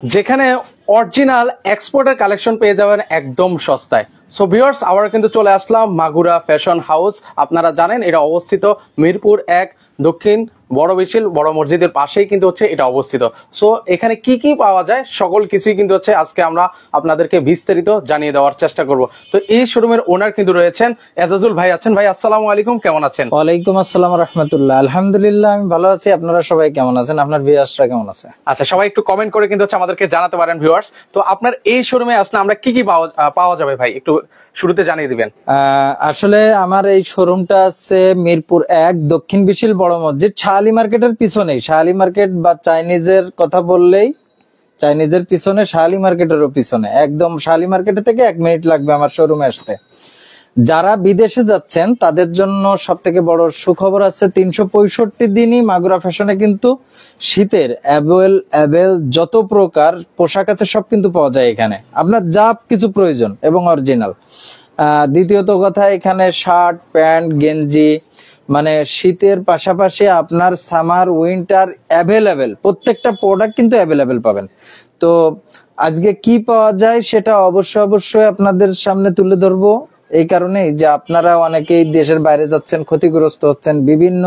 যেখানে অরিজিনাল এক্সপোর্টের কালেকশন পেয়ে যাবেন একদম সস্তায়। সো ভিউয়ার্স, আমরা কিন্তু চলে আসলাম মাগুরা ফ্যাশন হাউস। আপনারা জানেন এটা অবস্থিত মিরপুর 1 দক্ষিণ বড় বিশিল বড় মসজিদের পাশেই কিন্তু হচ্ছে এটা অবস্থিত। সো এখানে কি কি পাওয়া যায় সকল কিছুই কিন্তু হচ্ছে আজকে আমরা আপনাদেরকে বিস্তারিত জানিয়ে দেওয়ার চেষ্টা করব। তো এই শোরুমের ওনার কিন্তু রয়েছেন এজাজুল ভাই আছেন। ভাই আসসালামু আলাইকুম, কেমন আছেন? ওয়ালাইকুম আসসালাম রাহমাতুল্লাহ। আলহামদুলিল্লাহ আমি ভালো আছি। আপনারা সবাই কেমন আছেন? আপনার ভিউয়ার্সরা কেমন আছে? আচ্ছা, সবাই একটু কমেন্ট করে কিন্তু হচ্ছে আমাদেরকে জানাতে পারেন ভিউয়ার্স। তো আপনার এই শোরুমে আসলে আমরা কি কি পাওয়া যাবে ভাই, একটু শুরুতে জানিয়ে দিবেন। আসলে আমার এই শোরুমটা আছে মিরপুর 1 দক্ষিণ বিশিল বড় মসজিদ, শাহালি মার্কেটের পিছনেই। শাহালি মার্কেট বা চাইনিজের কথা বললেই চাইনিজের পিছনে, শাহালি মার্কেটেরও পিছনে, একদম শাহালি মার্কেট থেকে 1 মিনিট লাগবে আমার শোরুমে আসতে। যারা বিদেশে যাচ্ছেন তাদের জন্য সব থেকে বড় সুখবর আছে, 365 দিনই মাগুরা ফ্যাশনে কিন্তু শীতের অ্যাভেল যত প্রকার পোশাক আছে সব কিন্তু পাওয়া যায় এখানে, আপনার যা কিছু প্রয়োজন এবং অরিজিনাল। দ্বিতীয়ত কথা, এখানে শার্ট প্যান্ট গেঞ্জি মানে শীতের পাশাপাশি আপনার সামার উইন্টার অ্যাভেলেবেল, প্রত্যেকটা প্রোডাক্ট কিন্তু অ্যাভেলেবেল পাবেন। তো আজকে কি পাওয়া যায় সেটা অবশ্যই আপনাদের সামনে তুলে ধরবো, এই কারণেই যে আপনারা অনেকেই দেশের বাইরে যাচ্ছেন, ক্ষতিগ্রস্ত হচ্ছেন, বিভিন্ন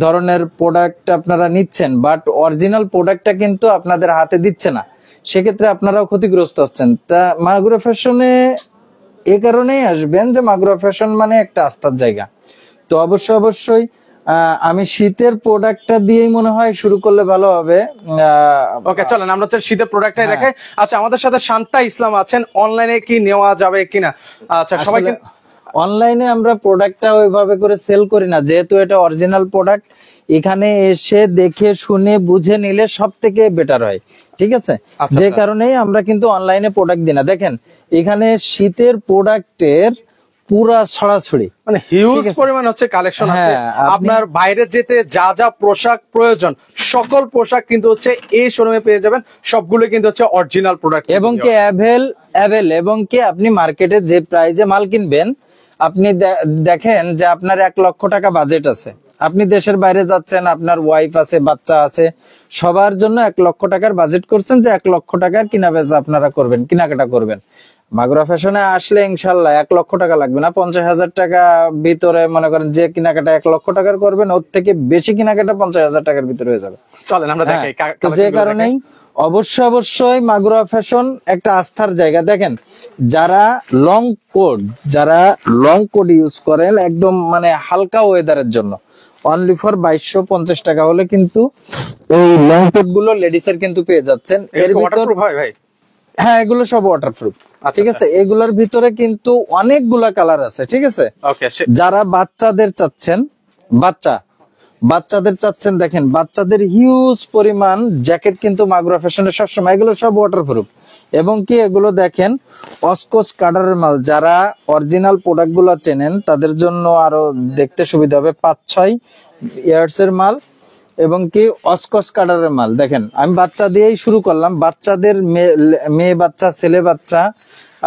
ধরনের প্রোডাক্ট আপনারা নিচ্ছেন, বাট অরিজিনাল প্রোডাক্টটা কিন্তু আপনাদের হাতে দিচ্ছে না, সেক্ষেত্রে আপনারাও ক্ষতিগ্রস্ত হচ্ছেন। তা মাগুরা ফ্যাশনে এই কারণেই আসবেন যে মাগুরা ফ্যাশন মানে একটা আস্থার জায়গা। তো অবশ্যই আমি শীতের প্রোডাক্টটা দিয়েই মনে হয় শুরু করলে ভালো হবে। ওকে, চলেন আমরা শীতের প্রোডাক্টটাই দেখাই। আচ্ছা, আমাদের সাথে শান্তা ইসলাম আছেন, অনলাইনে কি নেওয়া যাবে কিনা? আচ্ছা, সবাই অনলাইনে আমরা প্রোডাক্টটা ওইভাবে করে সেল করি না, যেহেতু এটা অরিজিনাল প্রোডাক্ট। এখানে এসে দেখে শুনে বুঝে নিলে সব থেকে বেটার হয়, ঠিক আছে? যে কারণেই আমরা কিন্তু অনলাইনে প্রোডাক্ট দিই না। দেখেন এখানে শীতের প্রোডাক্টের পুরা ছড়াছড়ি, মানে হিউজ পরিমাণ হচ্ছে কালেকশন আছে। আপনার বাইরে যেতে যা যা পোশাক প্রয়োজন সকল পোশাক কিন্তু হচ্ছে এই শোরুমে পেয়ে যাবেন, সবগুলো কিন্তু হচ্ছে অরিজিনাল প্রোডাক্ট এবং কি অ্যাভেল এবং কি আপনি মার্কেটে যে প্রাইজে মাল কিনবেন, আপনি দেখেন যে আপনার 1 লক্ষ টাকা বাজেট আছে, আপনি দেশের বাইরে যাচ্ছেন, আপনার ওয়াইফ আছে, বাচ্চা আছে, সবার জন্য 1 লক্ষ টাকার বাজেট করছেন, যে 1 লক্ষ টাকার কিনা বেচা আপনারা করবেন, কেনাকাটা করবেন। মাগুরা ফ্যাশনে আসলে ইনশাল্লাহ 1 লক্ষ টাকা লাগবে না, 50,000 টাকা ভিতরে মনে করেন যে কেনাকাটা 1 লক্ষ টাকার করবেন, ওর থেকে বেশি কেনাকাটা 50,000 টাকার ভিতরে হয়ে যাবে। চলেন আমরা দেখাই। যে কারণেই অবশ্যই মাগুরা ফ্যাশন একটা আস্থার জায়গা। দেখেন যারা লং কোট ইউজ করেন একদম মানে হালকা ওয়েদারের জন্য, অনলি ফর 2250 টাকা হলে কিন্তু এই লং কোট গুলো লেডিস এর কিন্তু পেয়ে যাচ্ছেন। এর ভিতর ভাই হ্যাঁ, এগুলো সব ওয়াটারপ্রুফ, ঠিক আছে? এগুলোর ভিতরে কিন্তু অনেকগুলা কালার আছে, ঠিক আছে? যারা বাচ্চাদের চাচ্ছেন দেখেন বাচ্চাদের হিউজ পরিমাণ জ্যাকেট কিন্তু মাগুরা ফ্যাশনের সবসময়, এগুলো সব ওয়াটারপ্রুফ এবং কি এগুলো দেখেন অসকোচ কাটারের মাল। যারা অরিজিনাল প্রোডাক্ট গুলো চেনেন তাদের জন্য আরো দেখতে সুবিধা হবে, 5-6 ইয়ার্স এর মাল এবং কি অসকোচ কাটারের মাল। দেখেন আমি বাচ্চা দিয়েই শুরু করলাম, বাচ্চাদের মেয়ে বাচ্চা ছেলে বাচ্চা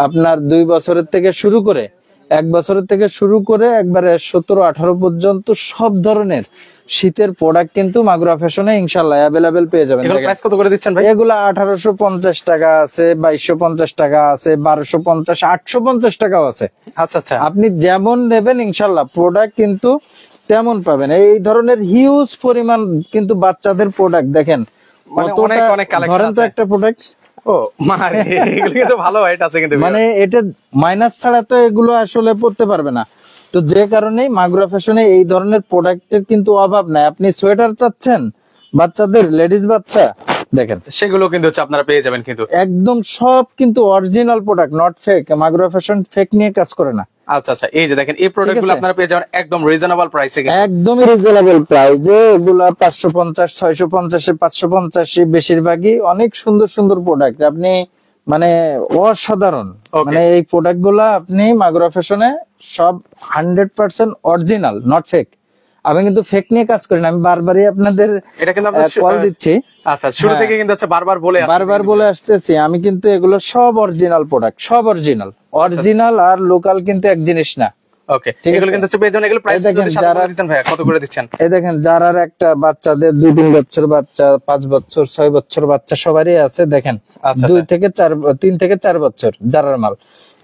আপনার 2 বছরের থেকে শুরু করে 1 বছরের থেকে শুরু করে একবারে 17-18 পর্যন্ত সব ধরনের শীতের প্রোডাক্ট কিন্তু মাগুরা ফ্যাশনে ইনশাআল্লাহ অ্যাভেলেবেল পেয়ে যাবেন। প্রাইস কত করে দিচ্ছেন ভাই? এগুলো 1850 টাকা আছে, 2250 টাকা আছে, 1250, 850 টাকাও আছে। আচ্ছা, আপনি যেমন নেবেন ইনশাআল্লাহ প্রোডাক্ট কিন্তু তেমন পাবেন। এই ধরনের হিউজ পরিমাণ কিন্তু বাচ্চাদের প্রোডাক্ট দেখেন, মানে অনেক কালেকশন আছে। একটা প্রোডাক্ট মানে এটা মাইনাস ছাড়া তো এগুলো আসলে পড়তে পারবে না। তো যে কারণেই মাগুরা ফ্যাশনে এই ধরনের প্রোডাক্টের কিন্তু অভাব নাই। আপনি সোয়েটার চাচ্ছেন বাচ্চাদের, লেডিস বাচ্চা, দেখেন সেগুলো কিন্তু আপনারা পেয়ে যাবেন, কিন্তু একদম সব কিন্তু original product, not fake. Magura fashion fake নিয়ে কাজ করে না। আচ্ছা, এই যে দেখেন এই প্রোডাক্টগুলো আপনারা পেয়ে যাবেন একদম রিজনেবল প্রাইসে, একদম রিজনেবল প্রাইসে। এগুলা 550, 650, 550, বেশিরভাগই অনেক সুন্দর প্রোডাক্ট। আপনি মানে অসাধারণ, মানে এই প্রোডাক্ট গুলা আপনি মাগুরা ফ্যাশনে সব 100% অরিজিনাল, নট ফেক। আমি কিন্তু ফেক নিয়ে কাজ করি না, আমি বারবারই আপনাদের এটা কিন্তু কল দিচ্ছি। আচ্ছা, শুরু থেকে কিন্তু বারবার বলে আসতেছি আমি কিন্তু এগুলো সব অরিজিনাল প্রোডাক্ট, সব অরিজিনাল আর লোকাল কিন্তু এক জিনিস না। ওকে, ঠিক এগুলো আছে? কিন্তু হচ্ছে পেয়ে যাবেন। এগুলো প্রাইস এই দেখেন যদি সাথে যারা- বলে দিতেন ভাইয়া, কত করে দিচ্ছেন? এই দেখেন যারার একটা বাচ্চাদের 2-3 বছর বাচ্চা, 5 বছর 6 বছর বাচ্চা সবারই আছে। দেখেন আচ্ছা, 3 থেকে 4 বছর যারার মাল,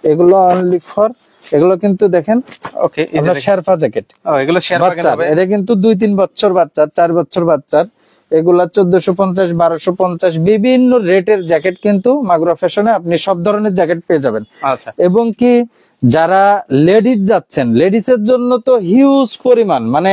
এগুলো অনলি ফর, এগুলো কিন্তু দেখেন ওকে, এই যে আপনার দেখেন। শেরপা জ্যাকেট ও, এগুলো শেয়ার বাচ্চার, হবে। এটা কিন্তু 2-3 বছর বাচ্চা, 4 বছর বাচ্চার, এগুলা 1450 1250 বিভিন্ন রেটের জ্যাকেট কিন্তু মাগুরা ফ্যাশনে আপনি সব ধরনের জ্যাকেট পেয়ে যাবেন। আচ্ছা, এবং কি যারা লেডিজ যাচ্ছেন, লেডিসের জন্য তো হিউজ পরিমাণ, মানে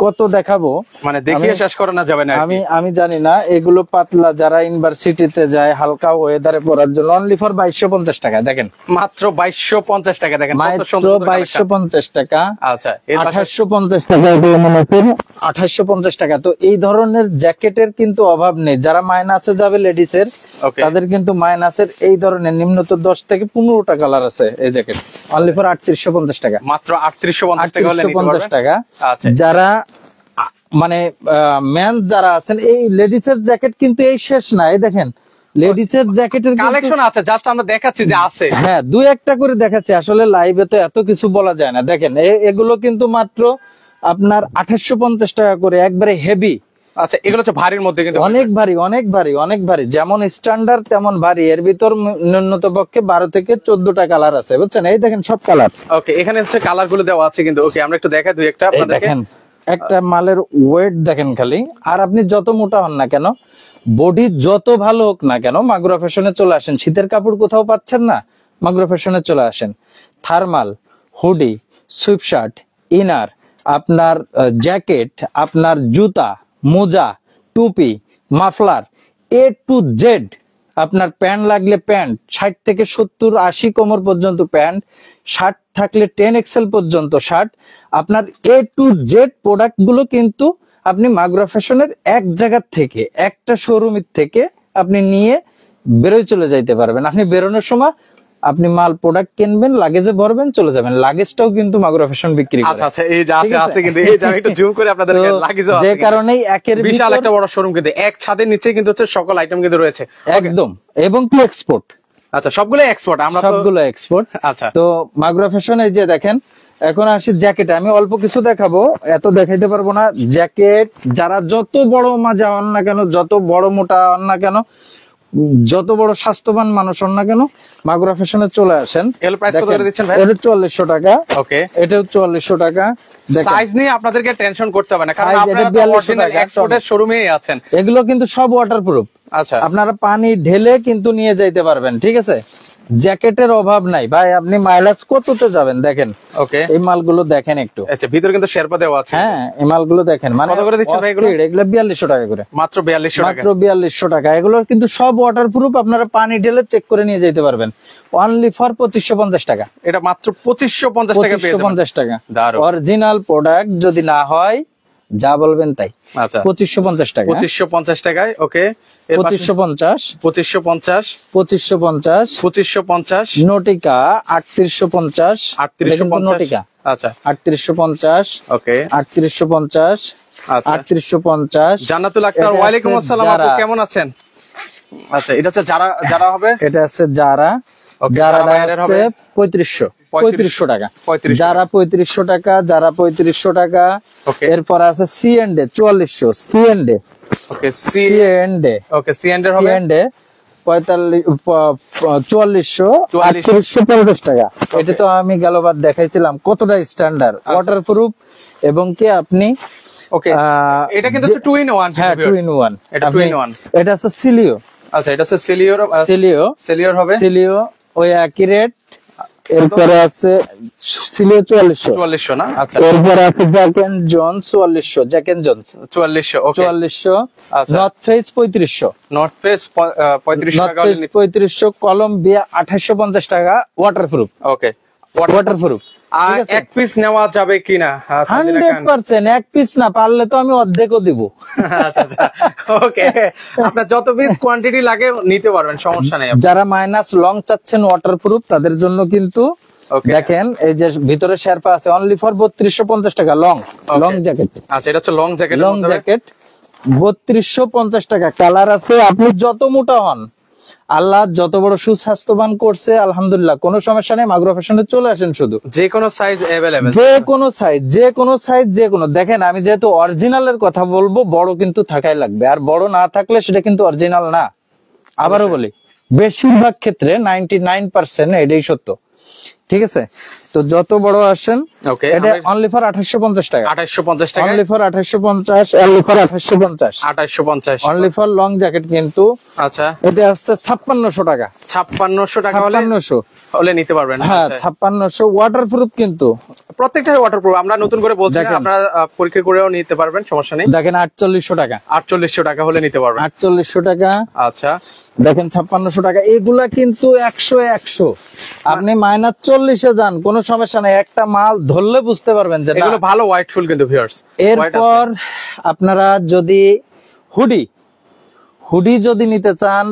কত দেখাবো, মানে দেখিয়ে শেষ করা না যাবে না আর কি। আমি জানি না। এগুলো পাতলা, যারা ইউনিভার্সিটিতে যায় হালকা ওয়েদারে পরার জন্য অনলি ফর 2250 টাকা। দেখেন মাত্র 2250 টাকা, দেখেন কত মাত্র সুন্দর সুন্দর collection। 2250 টাকা। আচ্ছা, এর পাশে 2850 টাকা, এটা মনে করেন 2850 টাকা। তো এই ধরনের জ্যাকেটের কিন্তু অভাব নেই। যারা মাইনাসে যাবে লেডিসের, ওকে, তাদের কিন্তু মাইনাসের এই ধরনের নিম্নত 10 থেকে 15টা কালার আছে এই জ্যাকেট, অনলি ফর 3850 টাকা। মাত্র 3850 টাকা হলে নিতে 3850 পারবেন। টাকা। আচ্ছা, যারা মানে ম্যান যারা আছেন, এই লেডিসের জ্যাকেট কিন্তু এই শেষ না। এই দেখেন লেডিসের জ্যাকেটের কালেকশন আছে, জাস্ট আমরা দেখাচ্ছি যে আছে। হ্যাঁ 2-1টা করে দেখাচ্ছি, আসলে লাইভে তো এত কিছু বলা যায় না। দেখেন এগুলো কিন্তু মাত্র আপনার 2850 টাকা করে, একবারে হেভি। আচ্ছা, এগুলো হচ্ছে ভারীর মধ্যে কিন্তু অনেক ভারী, অনেক ভারী, অনেক ভারী, যেমন স্ট্যান্ডার্ড তেমন ভারী। এর ভিতর ন্যূনতম পক্ষে 12 থেকে 14টা কালার আছে, বুঝছেন? এই দেখেন সব কালার। ওকে, এখানে হচ্ছে কালার গুলো দেওয়া আছে কিন্তু। ওকে, আমরা একটু দেখাই দুই একটা আপনাদেরকে। দেখেন একটা মালের ওয়েট দেখেন খালি। আর আপনি যত মোটা হন না কেন, বডি যত ভালো হোক না কেন, মাগুরা ফ্যাশনে চলে আসেন। শীতের কাপড় কোথাও পাচ্ছেন না, মাগুরা ফ্যাশনে চলে আসেন। Thermal, hoodie, sweep shirt, inner, আপনার জ্যাকেট, আপনার জুতা, মোজা, টুপি, মাফলার, এ টু জেড। আপনার প্যান্ট লাগলে প্যান্ট, 60 থেকে 70 80 কোমর পর্যন্ত প্যান্ট, শার্ট থাকলে 10 এক্সেল পর্যন্ত শার্ট। আপনার এ টু জেড প্রোডাক্ট গুলো কিন্তু আপনি মাগুরা ফ্যাশনের এক জায়গা থেকে, একটা শোরুমের থেকে আপনি নিয়ে বেরোয় চলে যাইতে পারবেন। আপনি বেরোনোর সময় আপনি মাল প্রোডাক্ট কিনবেন, লাগেজে ভরবেন, চলে যাবেন। লাগেজটাও কিন্তু মাগুরা ফ্যাশন বিক্রি করে। আচ্ছা, আচ্ছা, এই যে ঠিক আছে আছে? আছে কিন্তু, এই যে আমি একটু জুম করে আপনাদেরকে তো লাগিয়ে যে কারণেই একের বিশাল ভিতর একটা বড় শোরুম কিন্তু, এক ছাদের নিচে কিন্তু হচ্ছে সকল আইটেম কিন্তু রয়েছে। Okay, একদম, এবং কি এক্সপোর্ট, আচ্ছা, সবগুলো এক্সপোর্ট আমরা তো। সবগুলো এক্সপোর্ট। আচ্ছা, তো মাগুরা ফ্যাশন, এই যে দেখেন, এখন আসি জ্যাকেটে। আমি অল্প কিছু দেখাবো, এত দেখাইতে পারবো না। জ্যাকেট যারা যত বড় মাজা হন না কেন, যত বড় মোটা হন না কেন, যত বড় স্বাস্থ্যবান মানুষ হন না কেন, মাগুরা ফ্যাশনে চলে আসেন। এগুলো প্রাইস কত করে দিচ্ছেন ভাই? এটা 4400 টাকা, ওকে, এটাও 4400 টাকা। দেখেন, সাইজ নিয়ে আপনাদেরকে টেনশন করতে হবে না, কারণ Size আপনারা এটা তো 4200 অরিজিনাল টাকা, এক্সপোর্টের শোরুমেই আছেন। এগুলো কিন্তু সব ওয়াটারপ্রুফ। আচ্ছা, আপনারা পানি ঢেলে কিন্তু নিয়ে যাইতে পারবেন, ঠিক আছে? জ্যাকেটের অভাব নাই ভাই। আপনি মাইলেজ কততে যাবেন দেখেন, ওকে, এই মালগুলো দেখেন একটু। আচ্ছা, ভিতরে কিন্তু শেরপা দেওয়া আছে। হ্যাঁ এই মালগুলো দেখেন, মানে কত করে দিচ্ছেন ভাই এগুলো? অস্থির। এগুলো 4200 টাকা করে, মাত্র 4200 টাকা। মাত্র 4200 টাকা। এগুলো কিন্তু সব ওয়াটারপ্রুফ, আপনারা পানি ঢেলে চেক করে নিয়ে যেতে পারবেন। অনলি ফর 2550 টাকা। এটা মাত্র 2550 টাকা পেয়ে যাবেন। 2550 টাকা। দারুণ। অরিজিনাল প্রোডাক্ট যদি না হয়, যা বলবেন তাই। আচ্ছা, 2550 টাকা। 2550 টাকায়। ওকে, 2550, 2550, 2550, 2550, নটিকা 3850, 3850। নটিকা আচ্ছা, 3850, ওকে, 3850, আচ্ছা। 3850। জান্নাতুল আক্তার, এটা ওয়ালাইকুম হচ্ছে আসসালাম আপু, যারা। কেমন আছেন? আচ্ছা, এটা হচ্ছে যারা যারা হবে। এটা আছে যারা, Okay, যারা যারা বাইরের হচ্ছে হবে 3500 টাকা। 3500 যারা 3500 টাকা, যারা 3500 টাকা। Okay. এরপর আছে C and A 4400, C and A, okay, C and A, okay, C and এর সি হবে এন্ড এ 4400, 4400 টাকা। এটা তো আমি গেলবার দেখাইছিলাম কতটা স্ট্যান্ডার্ড, ওয়াটারপ্রুফ, এবং কি আপনি ওকে, এটা কিন্তু হচ্ছে 2 in 1। হ্যাঁ 2 in 1। এটা 2 in 1। এটা আছে সিলিও, আচ্ছা, এটা হচ্ছে সেলিওর, সিলিও, সেলিওর হবে সিলিও ওই একই রেট। এরপরে আছে সিলিও 4400। 4400 না? আচ্ছা, এরপরে আছে Jack and Jones 4400, Jack and Jones 4400। Okay, 4400। আচ্ছা। North Face 3500, North Face 3500 North টাকা ফেস 3500, কলম্বিয়া 2850 টাকা। ওয়াটারপ্রুফ, ওকে, ওয়াটারপ্রুফ। আর এক পিস নেওয়া যাবে কিনা? 100% এক পিস না, পারলে তো আমি অর্ধেকও দিব। আচ্ছা, আচ্ছা, ওকে, আপনার যত পিস কোয়ান্টিটি লাগে নিতে পারবেন, সমস্যা নেই। যারা মাইনাস লং চাচ্ছেন ওয়াটারপ্রুফ, তাদের জন্য কিন্তু ওকে, দেখেন এই যে ভিতরে শেরপা আছে, অনলি ফর 3250 টাকা। লং, লং জ্যাকেট, আচ্ছা, এটা হচ্ছে লং জ্যাকেট। লং জ্যাকেট 3250 টাকা। কালার আছে, আপনি যত মোটা হন, আল্লাহ যত বড় সুস্বাস্থ্যবান করছে আলহামদুলিল্লাহ, কোনো সমস্যা নেই। মাগুরা ফ্যাশনে চলে আসেন, শুধু যে কোনো সাইজ অ্যাভেলেবেল, যে কোনো সাইজ, যে কোনো সাইজ, যে কোনো। দেখেন আমি যেহেতু অরিজিনালের কথা বলবো, বড় কিন্তু থাকাই লাগবে, আর বড় না থাকলে সেটা কিন্তু অরিজিনাল না। আবারও বলি, বেশিরভাগ ক্ষেত্রে 99% এটাই সত্য, ঠিক আছে? তো যত বড় আসেন, ওকে, এটা অনলি ফর 2850 টাকা, 2850 টাকা, only for 2850, only for 2850, 2850 only for long jacket. কিন্তু আচ্ছা, এটা হচ্ছে 5600 টাকা, 5600 টাকা হলে 5600 হলে নিতে পারবেন। হ্যাঁ, আচ্ছা। 5600 ওয়াটারপ্রুফ কিন্তু প্রত্যেকটাই ওয়াটারপ্রুফ, আমরা নতুন করে বলছি না, দেখেন। আপনারা পরীক্ষা করেও নিতে পারবেন, সমস্যা নেই। দেখেন 4800 টাকা, 4800 টাকা হলে নিতে পারবেন। 4800 টাকা। আচ্ছা, দেখেন 5600 টাকা। এগুলা কিন্তু 100 আপনি -40-এ যান, কোনো সমস্যা নাই। একটা মাল ধরলে বুঝতে পারবেন যে না। এগুলো ভালো হোয়াইট ফুল কিন্তু ভিউয়ার্স। এরপর আপনারা যদি হুডি যদি নিতে চান,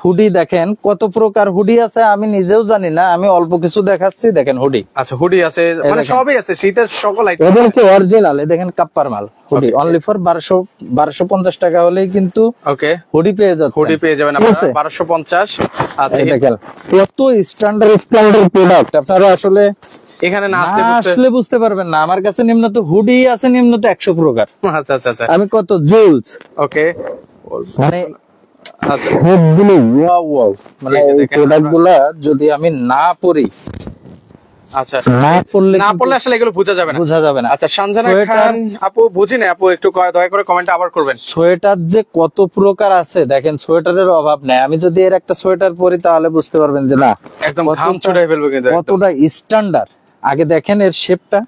হুডি দেখেন কত প্রকার হুডি আছে, আমি নিজেও জানি না, আমি অল্প কিছু দেখাচ্ছি। দেখেন হুডি, আচ্ছা, হুডি আছে, মানে দেখেন। সবই আছে, শীতের সকল আইটেম। এদের কি অরিজিনাল? দেখেন কাপ্পার মাল হুডি, Okay. অনলি ফর 1250 টাকা হলেই কিন্তু ওকে, হুডি পেয়ে যাচ্ছে। হুডি পেয়ে যাবেন আপনারা 1250। আচ্ছা, এই দেখেন কত স্ট্যান্ডার্ড প্রোডাক্ট, আপনারা আসলে এখানে না না আসলে আসলে বুঝতে পারবেন না। আমার কাছে নিম্নত হুডি আছে নিম্নত 100 প্রকার। আচ্ছা আচ্ছা আচ্ছা, আমি কত জুলস, ওকে, মানে আচ্ছা, সবগুলো ওয়াও ওয়াও, মানে এই যে এই দেখেন প্রোডাক্ট গুলা যদি আমি না পড়ি, আচ্ছা, না পড়লে না পড়লে আসলে এগুলো বোঝা যাবে না। বোঝা যাবে না। আচ্ছা, সঞ্জনা সোয়েটার- খান আপু, বুঝি না আপু, একটু দয়া করে কমেন্টে আবার করবেন। সোয়েটার যে কত প্রকার আছে, দেখেন সোয়েটারের অভাব নেই। আমি যদি এর একটা সোয়েটার পরি তাহলে বুঝতে পারবেন যে না, একদম কতটা- ঘাম ছুটাই ফেলবে কিন্তু, একদম। কতটা স্ট্যান্ডার্ড। আগে দেখেন এর শেপটা,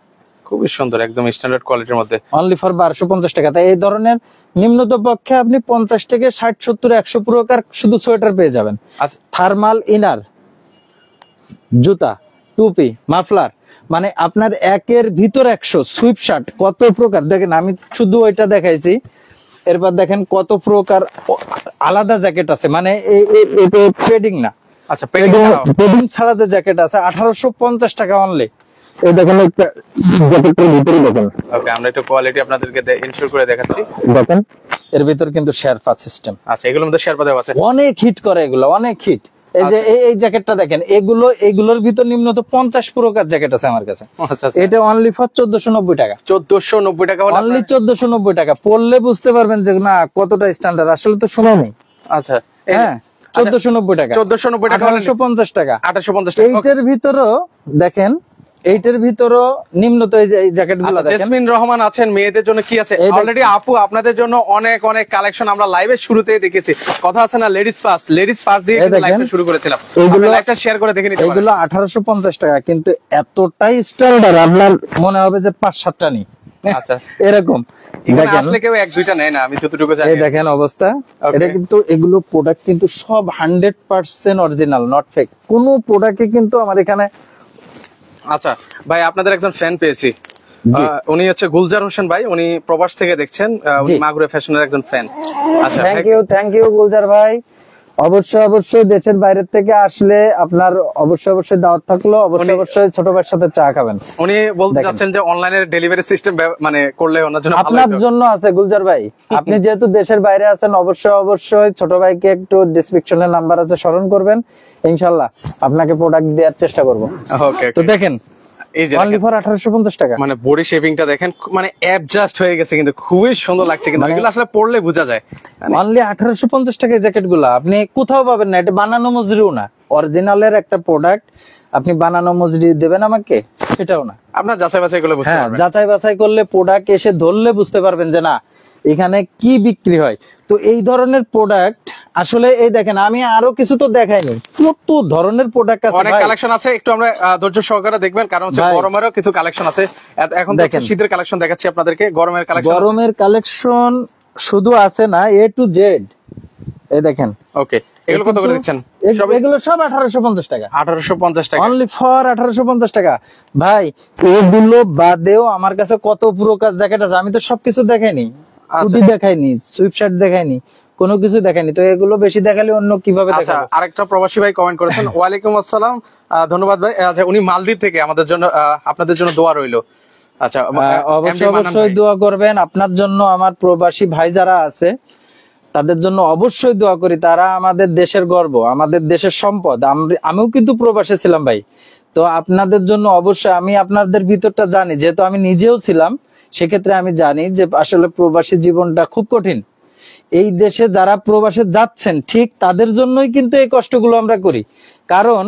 খুবই সুন্দর, একদম স্ট্যান্ডার্ড কোয়ালিটির মধ্যে। অনলি ফর 1250 টাকা। তাই এই ধরনের নিম্নত পক্ষে আপনি 50 থেকে 60, 70, 100 প্রকার শুধু সোয়েটার পেয়ে যাবেন। আচ্ছা, থার্মাল ইনার, জুতা, টুপি, মাফলার, মানে আপনার একের ভিতর 100। সুইপ শার্ট কত প্রকার, দেখেন আমি শুধু ওইটা দেখাইছি। এরপর দেখেন কত প্রকার আলাদা জ্যাকেট আছে, মানে ট্রেডিং না, আচ্ছা, পেডিং ছাড়াও। ট্রেডিং ছাড়া যে জ্যাকেট আছে 1850 টাকা অনলি। এই দেখেন একটা জ্যাকেটের ভিতরে দেখেন, ওকে, আমরা একটু কোয়ালিটি আপনাদেরকে ইনশিওর করে দেখাচ্ছি। দেখেন এর ভিতর কিন্তু শেরপা সিস্টেম, আচ্ছা, এগুলোর মধ্যে শেরপা দেওয়া আছে। অনেক হিট করে এগুলো, অনেক হিট। এই যে এই জ্যাকেটটা দেখেন, এগুলোর ভিতর নিম্নত 50 প্রকার জ্যাকেট আছে আমার কাছে। আচ্ছা আচ্ছা, এটা অনলি ফর 1490 টাকা, 1490 টাকা হলে অনলি 1490 টাকা। পড়লে বুঝতে পারবেন যে না কতটা স্ট্যান্ডার্ড, আসলে তো সময় নেই। আচ্ছা, এই হ্যাঁ, 1490 টাকা, 1490 টাকা হলে 1850 টাকা। 1850 টাকা। এইটার ভিতরও দেখেন, এইটার ভিতরও নিম্নত এই যে এই জ্যাকেট গুলো আচ্ছা, দেখেন। জেসমিন রহমান আছেন, মেয়েদের জন্য কি আছে? এই দেখেন। অলরেডি আপু আপনাদের জন্য অনেক অনেক কালেকশন আমরা লাইভের শুরুতেই দেখেছি। কথা আছে না, লেডিস ফার্স্ট দিয়ে এই দেখেন। লাইভটা শুরু করেছিলাম। এইগুলো- আপনি লাইভটা শেয়ার করে দেখে নিতে পারেন। এইগুলো 1850 টাকা, কিন্তু এতটাই স্ট্যান্ডার্ড আপনার মনে হবে যে 5-7টা নেই, আচ্ছা, এরকম। এখানে দেখেন, আসলে কেউ এক দুইটা নেয় না, আমি যতটুকু জানি। এই দেখেন অবস্থা। Okay. এটা কিন্তু এগুলো প্রোডাক্ট কিন্তু সব 100% অরিজিনাল, নট ফেক। কোন প্রোডাক্টে কিন্তু আমার এখানে। আচ্ছা ভাই, আপনাদের একজন ফ্যান পেয়েছি। জি। উনি হচ্ছে গুলজার হোসেন ভাই, উনি প্রবাস থেকে দেখছেন। উনি জি। মাগুরা ফ্যাশনের একজন ফ্যান। আচ্ছা, থ্যাংক ইউ গুলজার ভাই। অবশ্যই দেশের বাইরে থেকে আসলে আপনার অবশ্যই দাওয়াত থাকলো। অবশ্যই ছোট ভাইয়ের সাথে চা খাবেন। উনি বলতে দেখেন। চাচ্ছেন যে অনলাইনের ডেলিভারি সিস্টেম মানে করলে ওনার জন্য ভালো আপনার হতো। জন্য আছে গুলজার ভাই। আপনি যেহেতু দেশের বাইরে আছেন, অবশ্যই ছোট ভাইকে একটু ডিসক্রিপশনে নাম্বার আছে, স্মরণ করবেন। ইনশাল্লাহ আপনাকে প্রোডাক্ট দেওয়ার চেষ্টা করব। ওকে, তো দেখেন এই যে অনলি দেখেন, ফর 1850 টাকা। মানে বডি শেপিংটা দেখেন, মানে অ্যাডজাস্ট হয়ে গেছে, কিন্তু খুবই সুন্দর লাগছে, কিন্তু মানে- এগুলো আসলে পড়লে বোঝা যায়। অনলি 1850 টাকা জ্যাকেট গুলা আপনি কোথাও পাবেন না। এটা বানানো মজুরিও না, অরিজিনালের একটা প্রোডাক্ট আপনি বানানো মজুরি দেবেন আমাকে, সেটাও না। আপনার যাচাই বাছাই গুলো বুঝতে হ্যাঁ, পারবেন। যাচাই বাছাই করলে প্রোডাক্ট এসে ধরলে বুঝতে পারবেন যে না এখানে কি বিক্রি হয়। তো এই ধরনের প্রোডাক্ট আসলে এই দেখেন, আমি আরো কিছু তো দেখাইনি, কত ধরনের প্রোডাক্ট আছে অনেক ভাই। কালেকশন আছে, একটু আমরা ধৈর্য সহকারে দেখবেন, কারণ হচ্ছে ভাই। গরমেরও কিছু কালেকশন আছে। এখন দেখেন। দেখেন শীতের কালেকশন দেখাচ্ছি আপনাদেরকে, গরমের কালেকশন। গরমের কালেকশন শুধু আছে না, A to Z। এই দেখেন, ওকে, এগুলো কত করে দিচ্ছেন? এগুলো সব 1850 টাকা, 1850 টাকা। অনলি ফর 1850 টাকা। ভাই এগুলো বাদেও আমার কাছে কত প্রকার জ্যাকেট আছে, আমি তো সবকিছু দেখাইনি। হুডি দেখাইনি, সুইপ শার্ট দেখাইনি, কোনো কিছু দেখাইনি। তো এগুলো বেশি দেখালে অন্য কিভাবে আচ্ছা, দেখাবো? আরেকটা প্রবাসী ভাই কমেন্ট করেছেন। ওয়ালাইকুম আসসালাম, ধন্যবাদ ভাই। আচ্ছা, উনি মালদ্বীপ থেকে, আমাদের জন্য আপনাদের জন্য দোয়া রইলো। আচ্ছা, MD মান্নান অবশ্যই ভাই। দোয়া করবেন আপনার জন্য। আমার প্রবাসী ভাই যারা আছে তাদের জন্য অবশ্যই দোয়া করি। তারা আমাদের দেশের গর্ব, আমাদের দেশের সম্পদ। আমিও কিন্তু প্রবাসে ছিলাম ভাই, তো আপনাদের জন্য অবশ্যই, আমি আপনাদের ভিতরটা জানি, যেহেতু আমি নিজেও ছিলাম, সেক্ষেত্রে আমি জানি যে আসলে প্রবাসী জীবনটা খুব কঠিন। এই দেশে যারা প্রবাসে যাচ্ছেন ঠিক তাদের জন্যই কিন্তু এই কষ্টগুলো আমরা করি, কারণ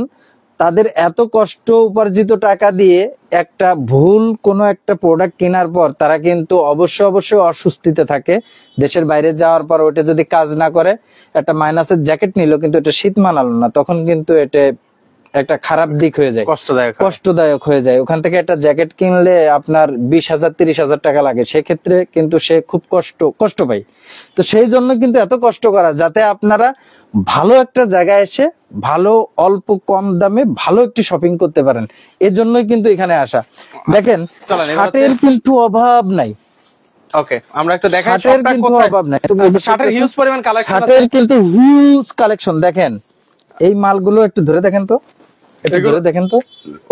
তাদের এত কষ্ট উপার্জিত টাকা দিয়ে একটা ভুল কোনো একটা প্রোডাক্ট কেনার পর তারা কিন্তু অবশ্যই অস্বস্তিতে থাকে। দেশের বাইরে যাওয়ার পর ওটা যদি কাজ না করে, একটা মাইনাসের জ্যাকেট নিল কিন্তু এটা শীত মানালো না, তখন কিন্তু এটা একটা খারাপ দিক হয়ে যায়, কষ্টদায়ক হয়ে যায়। ওখান থেকে একটা জ্যাকেট কিনলে আপনার 20,000 30,000 টাকা লাগে, সেক্ষেত্রে কিন্তু সে খুব কষ্ট পায়। তো সেই জন্য কিন্তু এত কষ্ট করা, যাতে আপনারা ভালো একটা জায়গায় এসে ভালো অল্প কম দামে ভালো একটি শপিং করতে পারেন, এজন্যই কিন্তু এখানে আসা। দেখেন শার্টের কিন্তু অভাব নাই। ওকে, আমরা একটু দেখাই শার্টের কিন্তু অভাব নাই, শার্টের হিউজ পরিমাণ কালেকশন, শার্টের কিন্তু হিউজ কালেকশন। দেখেন এই মালগুলো একটু ধরে দেখেন তো, দেখেন তো,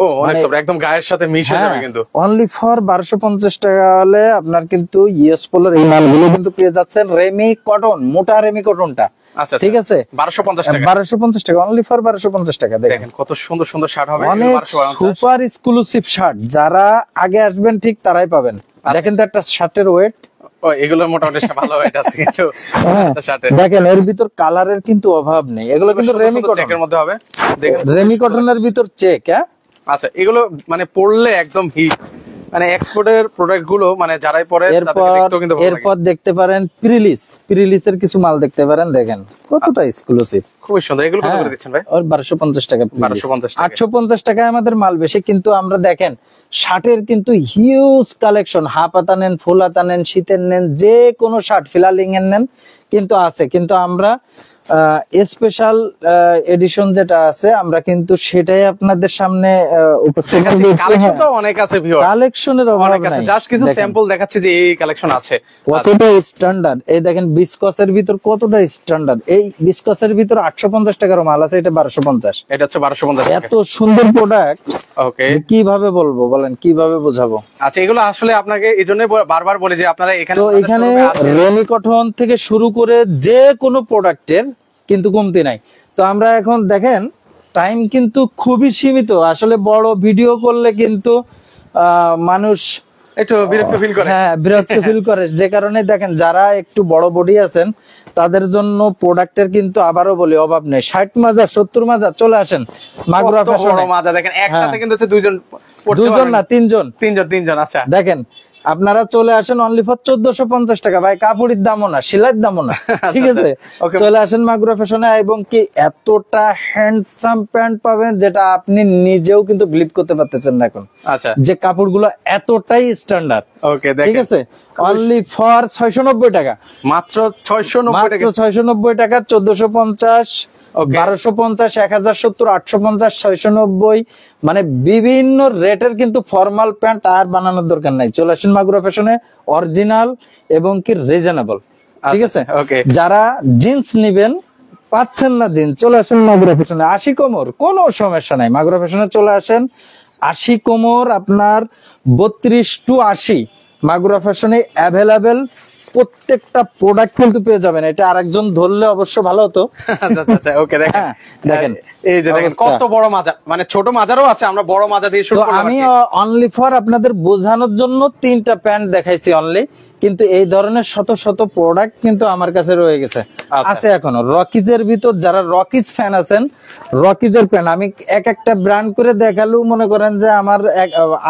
ও অনেক সব একদম গায়ের সাথে মিশে যাবে কিন্তু। অনলি ফর 1250 টাকা হলে আপনার কিন্তু ইউএস পোলোর এই মালগুলো কিন্তু পেয়ে যাচ্ছেন। রেমি কটন, মোটা রেমি কটনটা, আচ্ছা ঠিক আছে, 1250 টাকা, 1250 টাকা, অনলি ফর 1250 টাকা। দেখেন কত সুন্দর সুন্দর শার্ট হবে, অনেক সুপার এক্সক্লুসিভ শার্ট, যারা আগে আসবেন ঠিক তারাই পাবেন। দেখেন তো একটা শার্টের ওয়েট, এগুলো মোটামুটি ভালো ওয়েট আছে কিন্তু দেখেন এর ভিতর কালারের কিন্তু অভাব নেই, এগুলো কিন্তু রেমি কটনের মধ্যে হবে। দেখেন রেমি কটনের ভিতর চেক। হ্যাঁ, আচ্ছা, এগুলো মানে পড়লে একদম হিট, মানে এক্সপোর্টের প্রোডাক্ট গুলো মানে যারাই পরে এরপর দেখতে পারেন প্রিলিসের কিছু মাল দেখতে পারেন। দেখেন কতটা এক্সক্লুসিভ, খুবই সুন্দর। এগুলো কত করে দিচ্ছেন ভাই? 1250 টাকা, 1250 টাকা। 850 টাকায় আমাদের মাল বেশি, কিন্তু আমরা দেখেন শার্টের কিন্তু হিউজ কালেকশন, হাফ হাতা নেন, ফুল হাতা নেন, শীতের নেন, যে কোনো শার্ট ফিলালিং এর নেন কিন্তু আছে। কিন্তু আমরা স্পেশাল এডিশন যেটা আছে আমরা কিন্তু সেটাই আপনাদের সামনে কালেকশনটা অনেক আছে ভিউয়ার, কালেকশনের অভাব নাই, জাস্ট কিছু স্যাম্পল দেখাচ্ছি যে এই কালেকশন আছে। কতটা স্ট্যান্ডার্ড, এই দেখেন বিসকসের ভিতর কতটা স্ট্যান্ডার্ড। এই বিসকসের ভিতর 850 টাকার মাল আছে, এটা 1250, এটা হচ্ছে 1250 টাকা। এত সুন্দর প্রোডাক্ট, ওকে, কিভাবে বলবো বলেন, কিভাবে বোঝাবো? আচ্ছা, এগুলো আসলে আপনাকে এইজন্যই বারবার বলি যে আপনারা এখানে, তো এখানে রেমি কটন থেকে শুরু করে যে কোনো প্রোডাক্টের কিন্তু কমতি নাই। তো আমরা এখন দেখেন টাইম কিন্তু খুবই সীমিত, আসলে বড় ভিডিও করলে কিন্তু মানুষ একটু বিরক্ত ফিল করে, হ্যাঁ বিরক্ত ফিল করে, যে কারণে দেখেন যারা একটু বড় বডি আছেন তাদের জন্য প্রোডাক্টের কিন্তু আবারও বলি অভাব নেই। 60 মাজার 70 মাজার চলে আসেন মাগুরা ফ্যাশনে। মাজা দেখেন একসাথে কিন্তু হচ্ছে দুইজন না তিনজন। আচ্ছা দেখেন আপনারা চলে আসেন অনলি ফর 1450 টাকা ভাই, কাপড়ের দামও না, সেলাইয়ের দামও না, ঠিক আছে। চলে আসেন মাগুরা ফ্যাশনে, এবং কি এতটা হ্যান্ডসাম প্যান্ট পাবেন যেটা আপনি নিজেও কিন্তু বিলিভ করতে পারতেছেন না এখন। আচ্ছা, যে কাপড়গুলো এতটাই স্ট্যান্ডার্ড, ওকে, ঠিক আছে। অনলি ফর 690 টাকা, মাত্র 690 টাকা, 690 টাকা, 1450, 1250, 1070, 850, 690, মানে বিভিন্ন রেটের কিন্তু ফর্মাল প্যান্ট আর বানানোর দরকার নাই। চলে আসেন মাগুরা ফ্যাশনে, অরিজিনাল এবং কি রিজনেবল, ঠিক আছে। যারা জিন্স নিবেন পাচ্ছেন না জিন্স, চলে আসেন মাগুরা ফ্যাশনে। 80 কোমর কোনো সমস্যা নাই, মাগুরা ফ্যাশনে চলে আসেন। 80 কোমর আপনার 32 to 80 মাগুরা ফ্যাশনে অ্যাভেলেবেল, প্রত্যেকটা প্রোডাক্ট কিন্তু পেয়ে যাবেন। এটা আরেকজন ধরলে অবশ্য ভালো হতো। ওকে, দেখেন এই যে দেখেন কত বড় মাজা, মানে ছোট মাজারও আছে, আমরা বড় মাজা দিয়ে শুরু করলাম। আমি অনলি ফর আপনাদের বোঝানোর জন্য 3টা প্যান্ট দেখাইছি অনলি, কিন্তু এই ধরনের শত শত প্রোডাক্ট কিন্তু আমার কাছে রয়ে গেছে, আছে এখনো। রকিজের ভিতর যারা রকিজ ফ্যান আছেন, রকিজের প্যান্ট আমি এক একটা ব্র্যান্ড করে দেখালেও মনে করেন যে আমার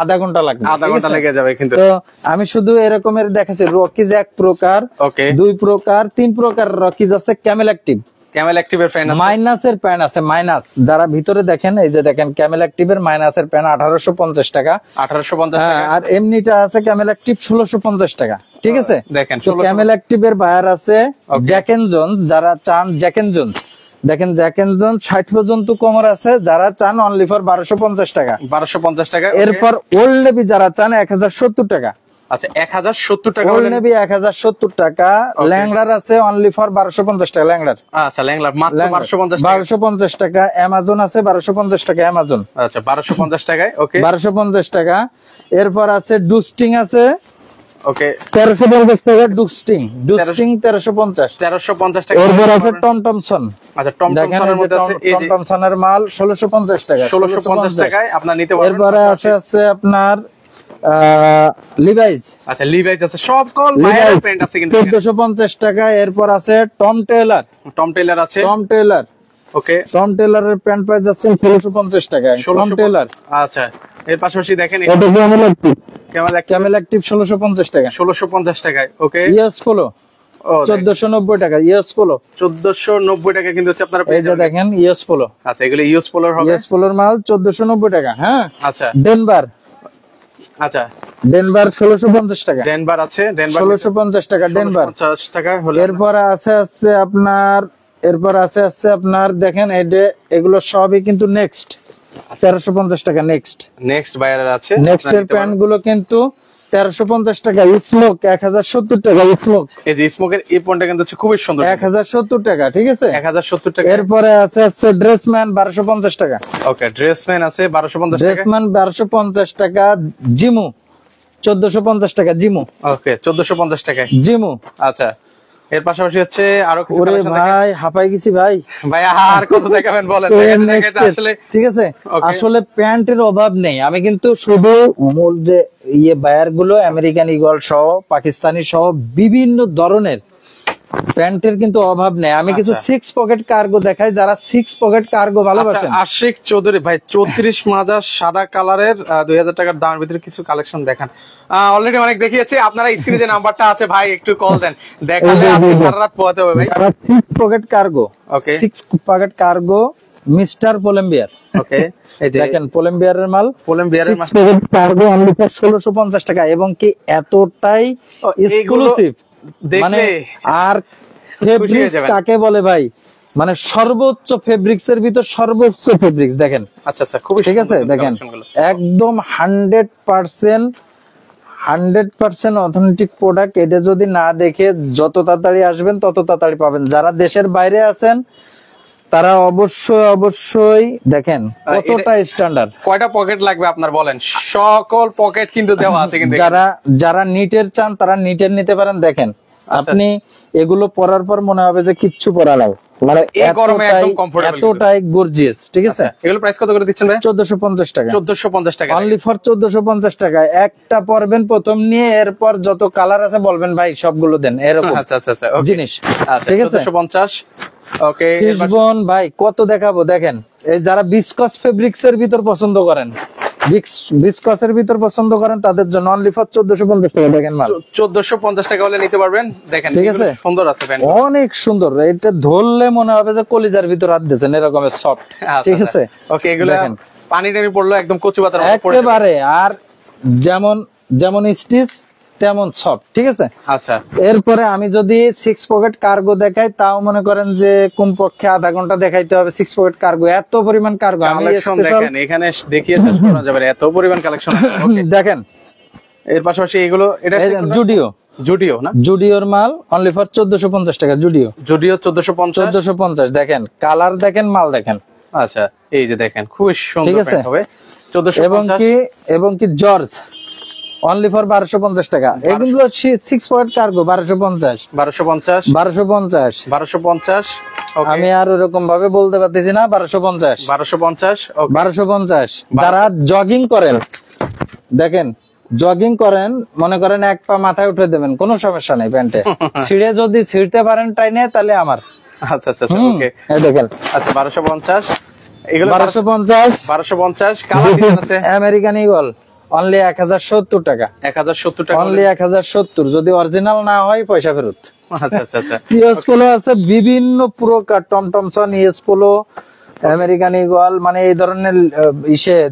আধা ঘন্টা লাগবে, আধা ঘন্টা লেগে যাবে। কিন্তু তো আমি শুধু এরকমের দেখাচ্ছি। রকিজ 1 প্রকার, 2 প্রকার, 3 প্রকার রকিজ আছে। ক্যামেল অ্যাক্টিভের প্যান্ট আছে, মাইনাসের প্যান্ট আছে, মাইনাস যারা ভিতরে দেখেন, এই যে দেখেন ক্যামেল অ্যাক্টিভের মাইনাসের প্যান্ট 1850 টাকা, 1850 টাকা। আর এমনিটা আছে ক্যামেল অ্যাক্টিভ 1650 টাকা, ঠিক আছে। দেখেন ক্যামেল অ্যাক্টিভের বায়ার আছে জ্যাক এন্ড জোন্স, যারা চান জ্যাক এন্ড জোন্স, দেখেন জ্যাক এন্ড জোন্স 60 পর্যন্ত কোমর আছে, যারা চান অনলি ফর 1250 টাকা, 1250 টাকা। এরপর ওল্ড নেভি যারা চান 1070 টাকা। আচ্ছা, 1070 টাকা ওল্ড নেভি 1070 টাকা। ল্যাংলার আছে অনলি ফর 1250 টাকা, ল্যাংলার। আচ্ছা, ল্যাংলার মাত্র 1250 টাকা। অ্যামাজন আছে 1250 টাকা, অ্যামাজন। আচ্ছা, 1250 টাকায়, ওকে, 1250 টাকা। এরপর আছে ডুস্টিং আছে ওকে 1350 টাকা ডুস্টিং 1350 1350 টাকা। এরপর আছে টমটমসন। আচ্ছা টমটমসনের মধ্যে আছে এই যে টমটমসনের মাল 1650 টাকা 1650 টাকায় আপনার নিতে পারবেন। এরপরে আছে আপনার লিভাইস। আচ্ছা লিভাইস আছে, সব কল বাইরের প্যান্ট আছে কিন্তু 1450 টাকা। এরপর আছে টম টেইলার। টম টেইলার আছে। টম টেইলার ওকে টম টেইলারের প্যান্ট প্রাইস আছে 1650 টাকায়। Tom Taylor. আচ্ছা এর পাশাপাশি দেখেন এটা ক্যামেল অ্যাক্টিভ। ক্যামেল অ্যাক্টিভ 1650 টাকা 1650 টাকায়। ওকে ইএস পোলো 1490 টাকা। ইএস পোলো 1490 টাকা কিন্তু হচ্ছে আপনারা এই যে দেখেন ইএস পোলো। আচ্ছা এগুলো ইউজ পোলার হবে। ইএস পোলোর মাল 1490 টাকা। হ্যাঁ আচ্ছা ডেনভার। আচ্ছা ডেনভার 1650 টাকা। ডেনভার আছে, ডেনভার 1650 টাকা ডেনভার। 50 টাকা হলো। এরপর আছে আপনার দেখেন এই যে এগুলো সবই কিন্তু নেক্সট 1350 টাকা। নেক্সট বাইরের আছে। নেক্সট এর প্যান্ট গুলো কিন্তু 1350 টাকা। স্মোক 1070 টাকা। স্মোক এই যে স্মোকের এই পয়েন্টটা কিন্তু হচ্ছে খুবই সুন্দর, 1070 টাকা। ঠিক আছে 1070 টাকা। এরপরে আছে ড্রেসম্যান 1250 টাকা। ওকে ড্রেসম্যান আছে 1250 টাকা। ড্রেসম্যান 1250 টাকা। জিমু 1450 টাকা। জিমু ওকে 1450 টাকায় জিমু। আচ্ছা এর পাশাপাশি হচ্ছে আরো কিছু ওরে কালেকশন দেখেন ভাই হাঁপাই গেছি ভাই। ভাই আর কত দেখাবেন বলেন। Next আসলে ঠিক আছে Okay. আসলে প্যান্টের অভাব নেই। আমি কিন্তু শুধু মূল যে বায়ার গুলো আমেরিকান ইগল সহ পাকিস্তানি সহ বিভিন্ন ধরনের প্যান্টের কিন্তু অভাব নেই। আমি কিছু 6 পকেট কার্গো দেখাই যারা 6 পকেট কার্গো ভালোবাসেন। আচ্ছা, আশিক চৌধুরী ভাই 34 মাজার সাদা কালারের 2000 টাকার দামের ভিতরে কিছু কালেকশন দেখান। অলরেডি অনেক দেখিয়েছি, আপনারা স্ক্রিনে যে নাম্বারটা আছে ভাই একটু কল দেন, দেখালে আজকে সারা রাত পোহাতে হবে ভাই। যারা 6 pocket cargo Okay. 6 pocket cargo mister পোলেম্বিয়ার। ওকে এই যে দেখেন পোলেম্বিয়ারের মাল পোলেম্বিয়ারের 6 পকেট কার্গো অনলি ফর 1650 টাকা এবং কি এতটাই এইগুলো এক্সক্লুসিভ মানে দেখলে আর হয়ে ফেব্রিক্স যাবেন। কাকে বলে ভাই, মানে সর্বোচ্চ ফেব্রিক্স এর ভিতর সর্বোচ্চ ফেব্রিক্স দেখেন। আচ্ছা আচ্ছা খুবই ঠিক আছে সুন্দর দেখেন কালেকশনগুলো। একদম 100% অথেন্টিক প্রোডাক্ট। এটা যদি না দেখে যত তাড়াতাড়ি আসবেন তত তাড়াতাড়ি পাবেন। যারা দেশের বাইরে আছেন তারা অবশ্যই দেখেন কতটা স্ট্যান্ডার্ড। কয়টা পকেট লাগবে আপনার বলেন? সকল পকেট কিন্তু দেওয়া আছে কিন্তু যারা নিটের চান তারা নিটের নিতে পারেন। দেখেন আপনি এগুলো পরার পর মনে হবে যে কিচ্ছু পরা নাই, মানে এই গরমে একদম কমফোর্টেবল। এতটাই গর্জিয়াস। ঠিক আছে এগুলো প্রাইস কত করে দিচ্ছেন ভাই? 1450 টাকা। 1450 টাকা অনলি ফর 1450 টাকায় একটা পরবেন প্রথম নিয়ে, এরপর যত কালার আছে বলবেন ভাই সবগুলো দেন এরকম আচ্ছা আচ্ছা আচ্ছা okay। জিনিস। আচ্ছা ঠিক আছে 1450 ওকে। ফিশবোন ভাই কত দেখাবো দেখেন। এই যারা বিসকস ফেব্রিক্স এর ভিতর পছন্দ করেন, বিসকস এর ভিতর পছন্দ করেন তাদের জন্য অনলি ফর 1450 টাকা। দেখেন মাল 1450 টাকা হলে নিতে পারবেন। দেখেন ঠিক আছে সুন্দর আছে প্যান্ট, অনেক সুন্দর। এটা ধরলে মনে হবে যে কলিজার ভিতর হাত দিয়েছেন এরকমের সফট। ঠিক আছে ওকে এগুলো দেখেন পানি টানি পড়লো একদম কচু পাতার মতো পড়ে যাবে। একেবারে আর যেমন স্টিচ তেমন সফট। ঠিক আছে আচ্ছা এরপরে আমি যদি 6 পকেট কার্গো দেখাই তাও মনে করেন যে কমপক্ষে আধা ঘন্টা দেখাইতে হবে। 6 পকেট কার্গো এত পরিমাণ কার্গো আমি কালেকশন দেখেন এখানে দেখিয়ে শেষ করা যাবে না, এত পরিমাণ কালেকশন আছে। ওকে দেখেন এর পাশাপাশি এগুলো এটা জুডিও না জুডিওর মাল অনলি ফর 1450 টাকা। জুডিও 1450 1450 দেখেন কালার দেখেন মাল দেখেন। আচ্ছা এই যে দেখেন খুবই ঠিক সুন্দর আছে প্যান্ট হবে 1450 এবং কি জর্জ অনলি ফর 1250 টাকা। এগুলো 6 পয়েন্ট কার্গো 1250 ওকে আমি আর ওরকম ভাবে বলতে পারতেছি না। 1250 ওকে 1250 যারা জগিং করেন দেখেন জগিং করেন মনে করেন এক পা মাথায় উঠে দেবেন কোনো সমস্যা নেই প্যান্টে। ছিঁড়ে যদি ছিঁড়তে পারেন টাইনে তাহলে আমার আচ্ছা আচ্ছা ওকে এই দেখেন আচ্ছা 1250 এগুলো 1250 কালার ডিজাইন আছে। আমেরিকান ইগল অনলি 1070 টাকা। 1070 টাকা অনলি 1070 যদি অরিজিনাল না হয় পয়সা ফেরত। আচ্ছা আচ্ছা আচ্ছা ইএস পোলো আছে বিভিন্ন প্রকার টমটমসন ইএস পোলো আমেরিকান ইগল মানে এই ধরনের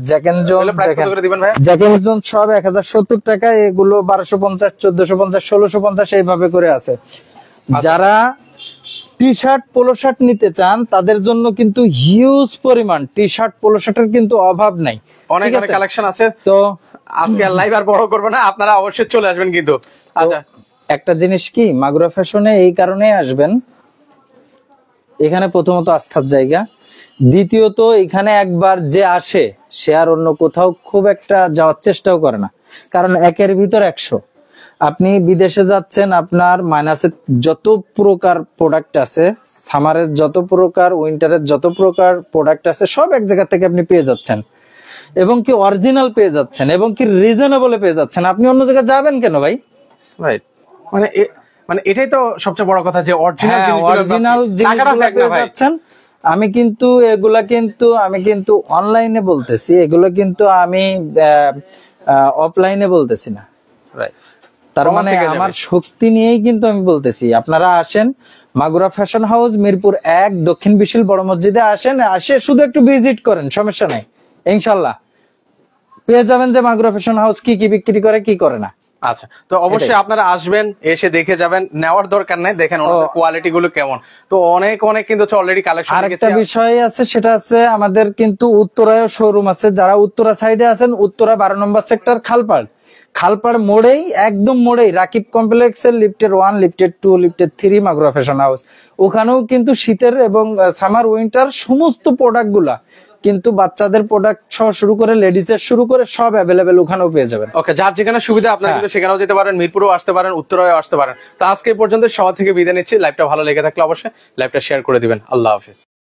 জ্যাক এন্ড জোন্স প্রাইস কত করে দিবেন ভাই? জ্যাক এন্ড জোন্স সব 1070 টাকা। এগুলো 1250 1450 1650 এইভাবে করে আছে। যারা টি শার্ট পোলো শার্ট নিতে চান তাদের জন্য কিন্তু হিউজ পরিমাণ টি শার্ট পোলো শার্টের কিন্তু অভাব নাই। অনেক অনেক কালেকশন আছে, তো আজকে লাইভ আর বড় করব না, আপনারা অবশ্যই চলে আসবেন কিন্তু। আচ্ছা একটা জিনিস কি মাগুরা ফ্যাশনে এই কারণে আসবেন, এখানে প্রথমত আস্থার জায়গা, দ্বিতীয়ত এখানে একবার যে আসে সে আর অন্য কোথাও খুব একটা যাওয়ার চেষ্টাও করে না, কারণ একের ভিতর 100। আপনি বিদেশে যাচ্ছেন, আপনার মাইনাসের যত প্রকার প্রোডাক্ট আছে, সামারের যত প্রকার, উইন্টারের যত প্রকার প্রোডাক্ট আছে, সব এক জায়গা থেকে আপনি পেয়ে যাচ্ছেন, এবং কি অরিজিনাল পেয়ে যাচ্ছেন, এবং কি রিজনেবলে পেয়ে যাচ্ছেন। আপনি অন্য জায়গায় যাবেন কেন ভাই? রাইট, মানে মানে এটাই তো সবচেয়ে বড় কথা যে অরিজিনাল অরিজিনাল জিনিসগুলো পেয়ে যাচ্ছেন। আমি কিন্তু অনলাইনে বলতেছি, এগুলো কিন্তু আমি অফলাইনে বলতেছি না। রাইট, তার মানে আমার শক্তি নিয়েই কিন্তু আমি বলতেছি। আপনারা আসেন মাগুরা ফ্যাশন হাউস, মিরপুর 1, দক্ষিণ বিশাল বড় মসজিদে আসেন, আসে শুধু একটু ভিজিট করেন, সমস্যা নাই, ইনশাল্লাহ পেয়ে যাবেন যে মাগুরা ফ্যাশন হাউস কি কি বিক্রি করে, কি করে না। আচ্ছা, তো অবশ্যই আপনারা আসবেন, এসে দেখে যাবেন, নেওয়ার দরকার নাই, দেখেন ওনাদের কোয়ালিটি গুলো কেমন। তো অনেক কিন্তু অলরেডি কালেকশন। আরেকটা বিষয় আছে, সেটা আছে আমাদের কিন্তু উত্তরায় শোরুম আছে। যারা উত্তরা সাইডে আছেন, উত্তরা 12 নম্বর সেক্টর, খালপাড় মোড়েই, একদম মোড়েই রাকিব কমপ্লেক্সের লিফটের 1, লিফটের 2, লিফটের 3 মাগুরা ফ্যাশন হাউস। ওখানেও কিন্তু শীতের এবং সামার উইন্টার সমস্ত প্রোডাক্ট গুলা, কিন্তু বাচ্চাদের প্রোডাক্ট সহ শুরু করে লেডিজের শুরু করে সব অ্যাভেলেবেল ওখানেও পেয়ে যাবেন। ওকে, যার যেখানে সুবিধা আপনারা কিন্তু সেখানেও যেতে পারেন, মিরপুরেও আসতে পারেন, উত্তরায়ও আসতে পারেন। তো আজকে এই পর্যন্ত, সবার থেকে বিদায় নিচ্ছি। লাইভটা ভালো লেগে থাকলে অবশ্যই লাইভটা শেয়ার করে দিবেন। আল্লাহ হাফেজ।